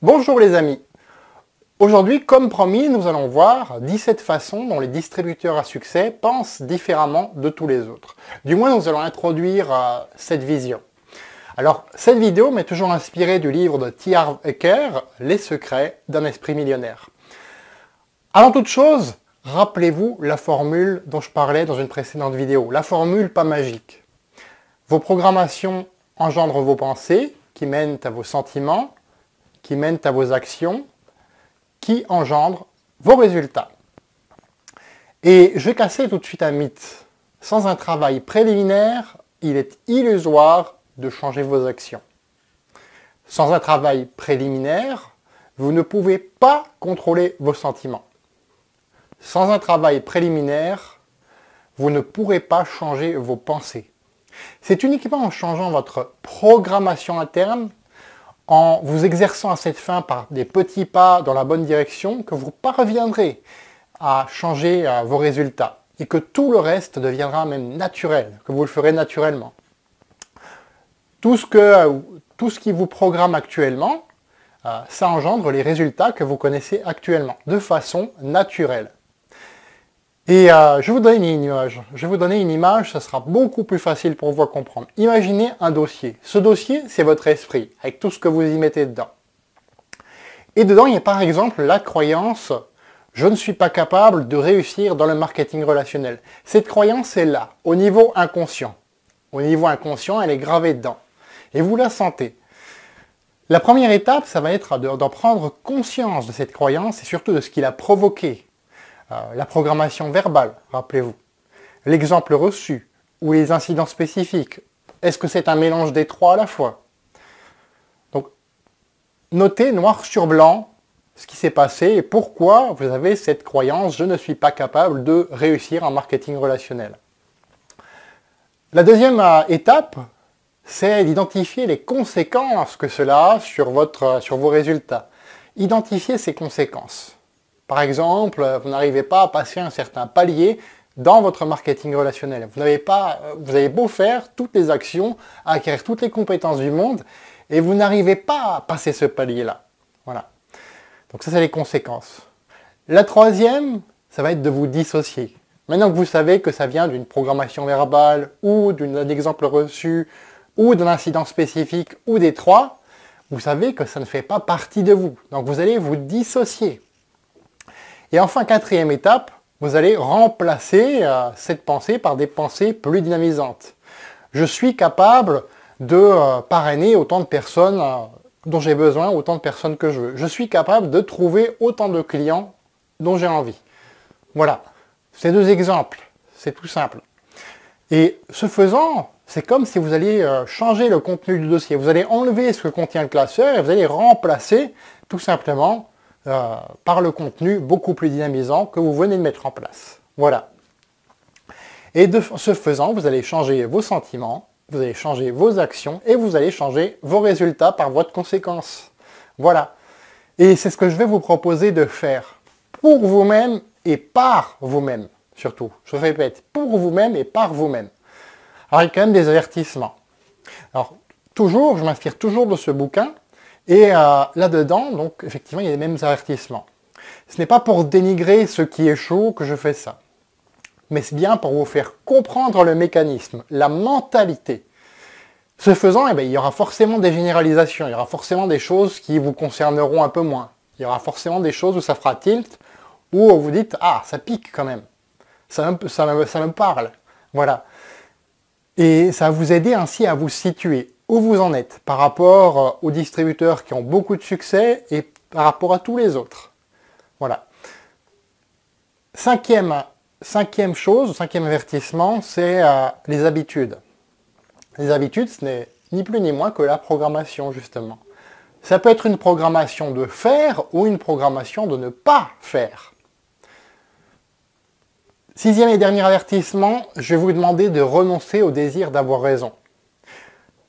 Bonjour les amis. Aujourd'hui, comme promis, nous allons voir 17 façons dont les distributeurs à succès pensent différemment de tous les autres. Du moins, nous allons introduire cette vision. Alors, cette vidéo m'est toujours inspirée du livre de T. Harv Eker, Les secrets d'un esprit millionnaire. Avant toute chose, rappelez-vous la formule dont je parlais dans une précédente vidéo, la formule pas magique. Vos programmations engendrent vos pensées, qui mènent à vos sentiments, qui mènent à vos actions, qui engendrent vos résultats. Et je vais casser tout de suite un mythe. Sans un travail préliminaire, il est illusoire de changer vos actions. Sans un travail préliminaire, vous ne pouvez pas contrôler vos sentiments. Sans un travail préliminaire, vous ne pourrez pas changer vos pensées. C'est uniquement en changeant votre programmation interne, en vous exerçant à cette fin par des petits pas dans la bonne direction, que vous parviendrez à changer vos résultats et que tout le reste deviendra même naturel, que vous le ferez naturellement. Tout ce qui vous programme actuellement, ça engendre les résultats que vous connaissez actuellement, de façon naturelle. Et je vais vous donner une image. Je vais vous donner une image, ça sera beaucoup plus facile pour vous à comprendre. Imaginez un dossier. Ce dossier, c'est votre esprit, avec tout ce que vous y mettez dedans. Et dedans, il y a par exemple la croyance « Je ne suis pas capable de réussir dans le marketing relationnel ». Cette croyance est là, au niveau inconscient. Au niveau inconscient, elle est gravée dedans. Et vous la sentez. La première étape, ça va être d'en prendre conscience de cette croyance et surtout de ce qui l'a provoquée. La programmation verbale, rappelez-vous, l'exemple reçu, ou les incidents spécifiques. Est-ce que c'est un mélange des trois à la fois? Donc, notez noir sur blanc ce qui s'est passé et pourquoi vous avez cette croyance « je ne suis pas capable de réussir en marketing relationnel ». La deuxième étape, c'est d'identifier les conséquences que cela a sur vos résultats. Identifiez ces conséquences. Par exemple, vous n'arrivez pas à passer un certain palier dans votre marketing relationnel. Vous avez beau faire toutes les actions, acquérir toutes les compétences du monde, et vous n'arrivez pas à passer ce palier-là. Voilà. Donc ça, c'est les conséquences. La troisième, ça va être de vous dissocier. Maintenant que vous savez que ça vient d'une programmation verbale, ou d'un exemple reçu, ou d'un incident spécifique, ou des trois, vous savez que ça ne fait pas partie de vous. Donc vous allez vous dissocier. Et enfin, quatrième étape, vous allez remplacer cette pensée par des pensées plus dynamisantes. Je suis capable de parrainer autant de personnes dont j'ai besoin, autant de personnes que je veux. Je suis capable de trouver autant de clients dont j'ai envie. Voilà, ces deux exemples, c'est tout simple. Et ce faisant, c'est comme si vous alliez changer le contenu du dossier. Vous allez enlever ce que contient le classeur et vous allez remplacer tout simplement par le contenu beaucoup plus dynamisant que vous venez de mettre en place. Voilà. Et de ce faisant, vous allez changer vos sentiments, vous allez changer vos actions et vous allez changer vos résultats par voie de conséquence. Voilà. Et c'est ce que je vais vous proposer de faire pour vous-même et par vous-même, surtout. Je répète, pour vous-même et par vous-même. Alors, il y a quand même des avertissements. Alors, je m'inspire toujours de ce bouquin. Et là-dedans, donc, effectivement, il y a les mêmes avertissements. Ce n'est pas pour dénigrer ceux qui échouent que je fais ça. Mais c'est bien pour vous faire comprendre le mécanisme, la mentalité. Ce faisant, il y aura forcément des généralisations, il y aura forcément des choses qui vous concerneront un peu moins. Il y aura forcément des choses où ça fera tilt, où vous dites « Ah, ça pique quand même, ça me parle. » Voilà. Et ça va vous aider ainsi à vous situer où vous en êtes par rapport aux distributeurs qui ont beaucoup de succès et par rapport à tous les autres. Voilà. Cinquième avertissement, c'est les habitudes. Les habitudes, ce n'est ni plus ni moins que la programmation, justement. Ça peut être une programmation de faire ou une programmation de ne pas faire. Sixième et dernier avertissement, je vais vous demander de renoncer au désir d'avoir raison.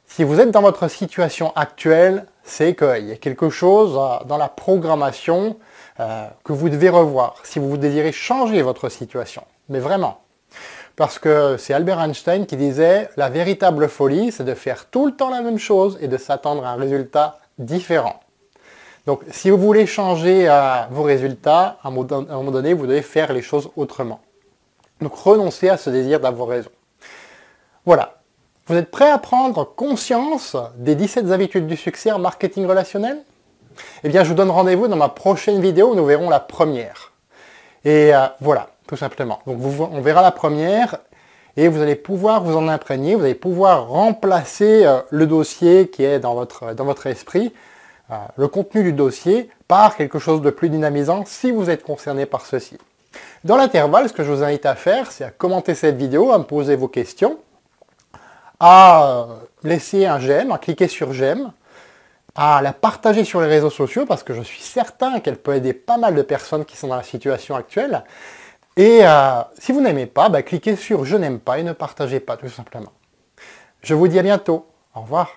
Si vous êtes dans votre situation actuelle, c'est qu'il y a quelque chose dans la programmation que vous devez revoir, si vous désirez changer votre situation. Mais vraiment. Parce que c'est Albert Einstein qui disait « La véritable folie, c'est de faire tout le temps la même chose et de s'attendre à un résultat différent. » Donc, si vous voulez changer vos résultats, à un moment donné, vous devez faire les choses autrement. Donc, renoncez à ce désir d'avoir raison. Voilà. Vous êtes prêt à prendre conscience des 17 habitudes du succès en marketing relationnel? Eh bien, je vous donne rendez-vous dans ma prochaine vidéo où nous verrons la première. Et voilà, tout simplement. Donc, on verra la première et vous allez pouvoir vous en imprégner, vous allez pouvoir remplacer le dossier qui est dans votre esprit, le contenu du dossier, par quelque chose de plus dynamisant si vous êtes concerné par ceci. Dans l'intervalle, ce que je vous invite à faire, c'est à commenter cette vidéo, à me poser vos questions, à laisser un j'aime, à cliquer sur j'aime, à la partager sur les réseaux sociaux parce que je suis certain qu'elle peut aider pas mal de personnes qui sont dans la situation actuelle. Et si vous n'aimez pas, cliquez sur je n'aime pas et ne partagez pas tout simplement. Je vous dis à bientôt. Au revoir.